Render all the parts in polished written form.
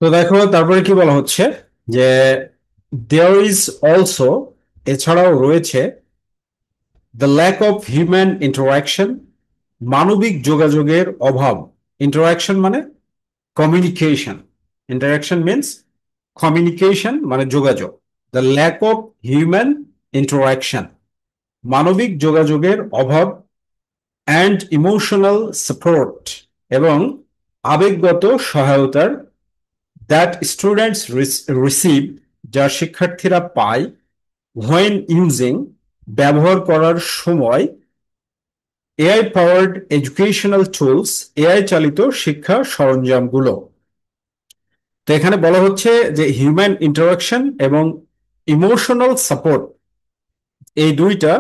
তো দেখো তারপরে কি বলা হচ্ছে যে দেয়ার ইজ অলসো, এছাড়াও রয়েছে the lack of human interaction, মানবিক যোগাযোগের অভাব। ইন্টারাকশন মানে কমিউনিকেশন, ইন্টারাকশন মিনস কমিউনিকেশন মানে যোগাযোগ। The lack of human interaction, মানবিক যোগাযোগের অভাব, অ্যান্ড ইমোশনাল সাপোর্ট, এবং আবেগগত সহায়তার, দ্যাট স্টুডেন্টস রিসিভ, যা শিক্ষার্থীরা পায়, হোয়েন ইউজিং, ব্যবহার করার সময়, AI powered educational tools, AI চালিত শিক্ষা সরঞ্জামগুলো। তো এখানে বলা হচ্ছে যে হিউম্যান ইন্টারাকশন এবং ইমোশনাল সাপোর্ট, এই দুইটা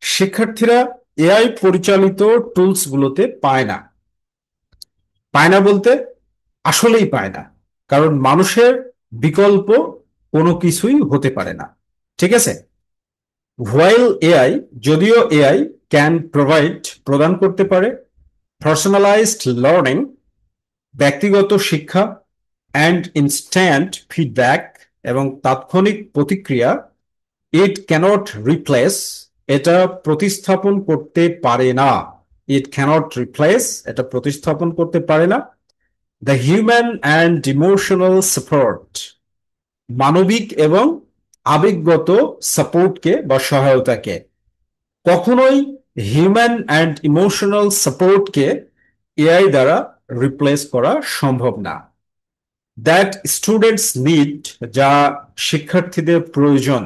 শিক্ষার্থীরা এআই পরিচালিত টুলস গুলোতে পায় না। পায় না বলতে আসলেই পায় না, কারণ মানুষের বিকল্প কোনো কিছুই হতে পারে না। ঠিক আছে। হোয়াইল এআই, যদিও এআই ক্যান প্রোভাইড, প্রদান করতে পারে, পার্সোনালাইজড লার্নিং, ব্যক্তিগত শিক্ষা, অ্যান্ড ইনস্ট্যান্ট ফিডব্যাক, এবং তাৎক্ষণিক প্রতিক্রিয়া, ইট ক্যানট রিপ্লেস, এটা প্রতিস্থাপন করতে পারে না। ইট ক্যানট রিপ্লেস, এটা প্রতিস্থাপন করতে পারে না the human and emotional support, মানবিক এবং আবেগগত সাপোর্টকে বা সহায়তাকে। কখনোই হিউম্যান অ্যান্ড ইমোশনাল সাপোর্টকে এআই দ্বারা রিপ্লেস করা সম্ভব না। দ্যাট স্টুডেন্টস নিড, যা শিক্ষার্থীদের প্রয়োজন,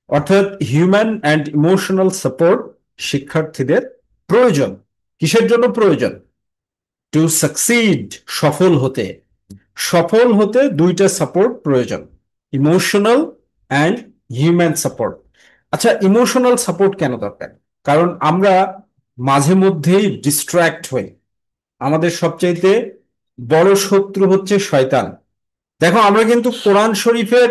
অর্থাৎ হিউম্যান অ্যান্ড ইমোশনাল সাপোর্ট শিক্ষার্থীদের প্রয়োজন। কিসের জন্য প্রয়োজন? টু সাকসিড, সফল হতে। সফল হতে দুইটা সাপোর্ট প্রয়োজন, ইমোশনাল অ্যান্ড হিউম্যান সাপোর্ট। আচ্ছা, ইমোশনাল সাপোর্ট কেন দরকার? কারণ আমরা মাঝে মধ্যেই ডিস্ট্র্যাক্ট হই। আমাদের সবচাইতে বড় শত্রু হচ্ছে শয়তান। দেখো, আমরা কিন্তু কোরআন শরীফের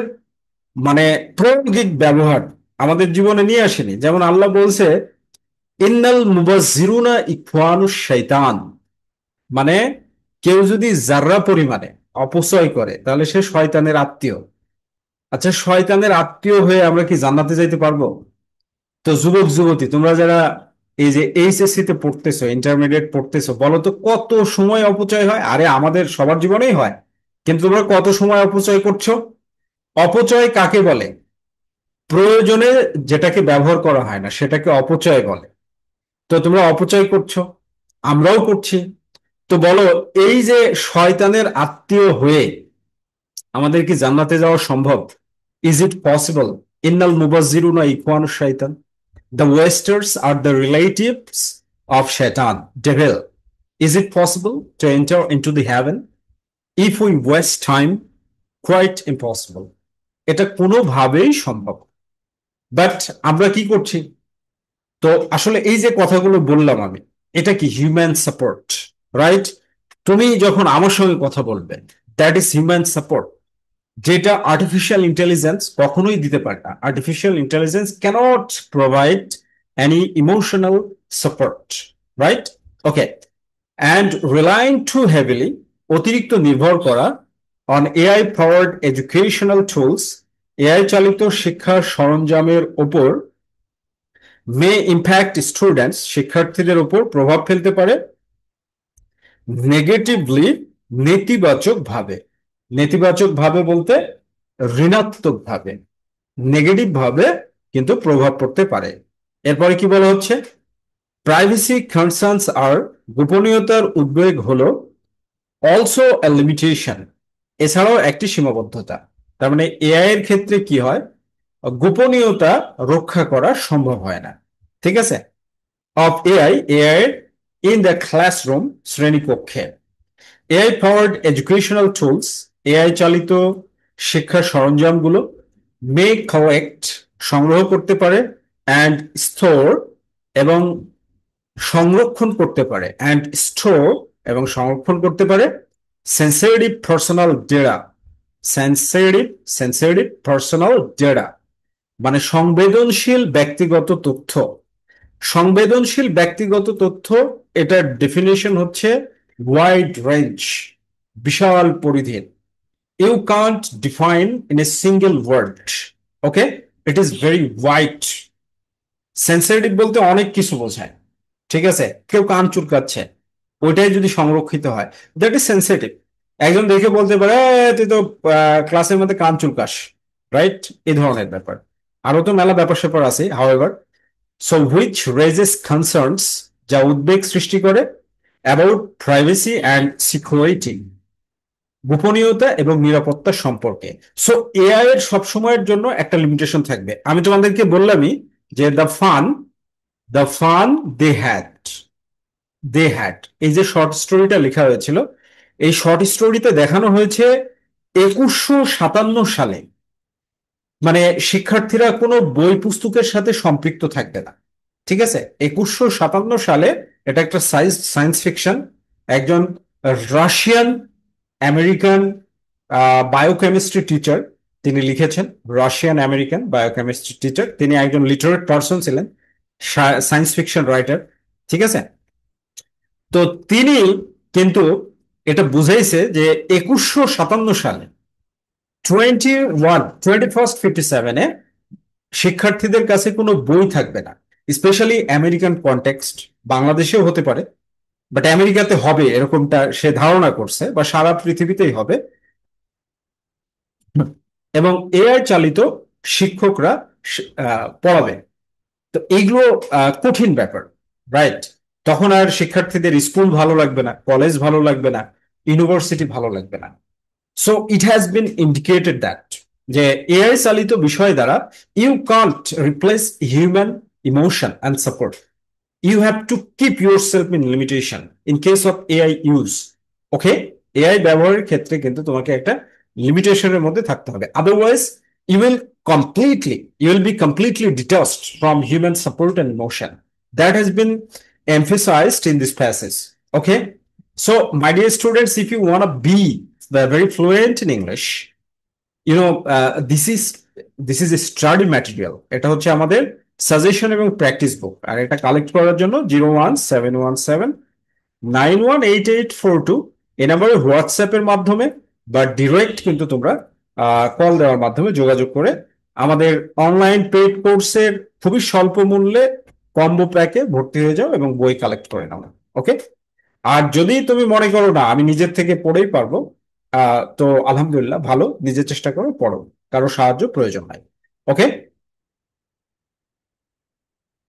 মানে প্রায়োগিক ব্যবহার আমাদের জীবনে নিয়ে আসেনি। যেমন আল্লাহ বলছে, ইন্নাল মুবাজ্জিরুনা ইখওয়ানুশ শাইতান, মানে কেউ যদি যার্রা পরিমাণে অপচয় করে তাহলে সে শয়তানের আত্মীয়। আচ্ছা, শয়তানের আত্মীয় হয়ে আমরা কি জান্নাতে যাইতে পারবো? তো যুবক যুবতী, তোমরা যারা এই যে এইচএসসি তে পড়তেছো, ইন্টারমিডিয়েট পড়তেছো, বলো তো কত সময় অপচয় হয়? আরে আমাদের সবার জীবনেই হয়, কিন্তু তোমরা কত সময় অপচয় করছো? অপচয় কাকে বলে? প্রয়োজনে যেটাকে ব্যবহার করা হয় না সেটাকে অপচয় বলে। তো তোমরা অপচয় করছো, আমরাও করছি। তো বলো, এই যে শয়তানের আত্মীয় হয়ে আমাদের কি জান্নাতে যাওয়া সম্ভব? Is it possible? ইন্নাল মুবাজ্জিরুনা ইখওয়ানুশ শাইতান, the wasters are the relatives of শয়তান, devil. Is it possible to enter into the heaven if we waste time? Quite impossible. এটা কোনোভাবেই সম্ভব। বাট আমরা কি করছি? তো আসলে এই যে কথাগুলো বললাম আমি, এটা কি হিউম্যান সাপোর্ট? রাইট? তুমি যখন আমার সঙ্গে কথা বলবে, দ্যাট ইজ হিউম্যান সাপোর্ট, যেটা আর্টিফিশিয়াল ইন্টেলিজেন্স কখনোই দিতে পারে না। Artificial intelligence cannot provide any emotional support. Right? Okay. And relying too heavily, অতিরিক্ত নির্ভর করা, on AI powered educational tools, AI চালিত শিক্ষা সরঞ্জামের ওপর, মে ইম্প্যাক্ট স্টুডেন্টস, শিক্ষার্থীদের উপর প্রভাব ফেলতে পারে, নেগেটিভলি, নেতিবাচক ভাবে। নেতিবাচক ভাবে বলতে ঋণাত্মক ভাবে, নেগেটিভ ভাবে কিন্তু প্রভাব পড়তে পারে। এরপরে কি বলা হচ্ছে? প্রাইভেসি কনসার্নস আর, গোপনীয়তার উদ্বেগ হলো, অলসো এ লিমিটেশন, এছাড়াও একটি সীমাবদ্ধতা। তার মানে এআই এর ক্ষেত্রে কি হয়, গোপনীয়তা রক্ষা করা সম্ভব হয় না। ঠিক আছে। Of AI, AI in the classroom, শ্রেণীকক্ষে। AI powered educational tools, AI চালিত শিক্ষা সরঞ্জামগুলো, মে কালেক্ট, সংগ্রহ করতে পারে, অ্যান্ড স্টোর, এবং সংরক্ষণ করতে পারে, অ্যান্ড স্টোর, এবং সংরক্ষণ করতে পারে, sensitive personal data. Sensitive, sensitive personal data মানে সংবেদনশীল ব্যক্তিগত তথ্য। সংবেদনশীল ব্যক্তিগত তথ্য, এটার ডেফিনেশন হচ্ছে ওয়াইড রেঞ্জ, বিশাল পরিধির। You can't define in a single word. Okay, it is very wide. Sensitive বলতে অনেক কিছু বোঝায়, ঠিক আছে? কেউ কান চুলকাচ্ছে, ওইটাই যদি সংরক্ষিত হয়, দ্যাট ইজ সেন্সিটিভ। একজন দেখে বলতে পারে, তুই তো ক্লাসের মধ্যে কান চুলকাস, রাইট? এই ধরনের ব্যাপার। আরো তো মেলা ব্যাপার স্যাপার আছে, however. So which raises concerns, যা উদ্বেগ সৃষ্টি করে, অ্যাবাউট প্রাইভেসি অ্যান্ড সিকিউরিটি, গোপনীয়তা এবং নিরাপত্তা সম্পর্কে। সো এআই এর সবসময়ের জন্য একটা লিমিটেশন থাকবে। আমি তোমাদেরকে বললামই যে দ্য ফান দে হ্যাড, এই যে শর্ট স্টোরিটা লেখা হয়েছিল, এই শর্ট স্টোরিতে দেখানো হয়েছে 2157 সালে। মানে শিক্ষার্থীরা কোনো বই পুস্তকের সাথে সম্পৃক্ত থাকবে না, ঠিক আছে? 2157 সালে এটা একটা সায়েন্স ফিকশন। একজন রাশিয়ান আমেরিকান বায়োকেমিস্ট্রি টিচার তিনি লিখেছেন। রাশিয়ান আমেরিকান বায়োকেমিস্ট্রি টিচার, তিনি একজন লিটারেট পার্সন ছিলেন, সায়েন্স ফিকশন রাইটার, ঠিক আছে? তো তিনি কিন্তু এটা বুঝাইছে যে 2157 সালে, 2157 শিক্ষার্থীদের কাছে কোনো বই থাকবে না। স্পেশালি আমেরিকান কনটেক্সট, বাংলাদেশেও হতে পারে, বাট আমেরিকাতে হবে এরকমটা সে ধারণা করছে, বা সারা পৃথিবীতেই হবে। এবং এআই চালিত শিক্ষকরা পড়াবে। তো এইগুলো কঠিন ব্যাপার, রাইট? তখন আর শিক্ষার্থীদের স্কুল ভালো লাগবে না, কলেজ ভালো লাগবে না, ইউনিভার্সিটি ভালো লাগবে না। So it has been indicated that যে এআই চালিত বিষয় দ্বারা you can't replace human emotion and support. You have to keep yourself in limitation in case of AI use. Okay, AI ব্যবহারের ক্ষেত্রে কিন্তু তোমাকে একটা লিমিটেশনের মধ্যে থাকতে হবে, otherwise you will you will be completely detached from human support and emotion. That has been emphasized in this passage. Okay, so my dear students, if you want to be very fluent in English, this is a study material. এটা হচ্ছে আমাদের suggestion এবং practice বুক। আর এটা collect করার জন্য 01717918842 এই নাম্বারে হোয়াটসঅ্যাপের মাধ্যমে বা ডিরেক্ট কিন্তু তোমরা কল দেওয়ার মাধ্যমে যোগাযোগ করে আমাদের অনলাইন পেইড কোর্সের খুবই স্বল্প মূল্যে কম্বো প্যাকে ভর্তি হয়ে যাও এবং বই কালেক্ট করে নাও। ওকে, আর যদি তুমি মনে করো না আমি নিজের থেকে পড়েই পারবো, তো আলহামদুলিল্লাহ, ভালো, নিজের চেষ্টা করো, পড়ো, কারো সাহায্য প্রয়োজন নাই। ওকে।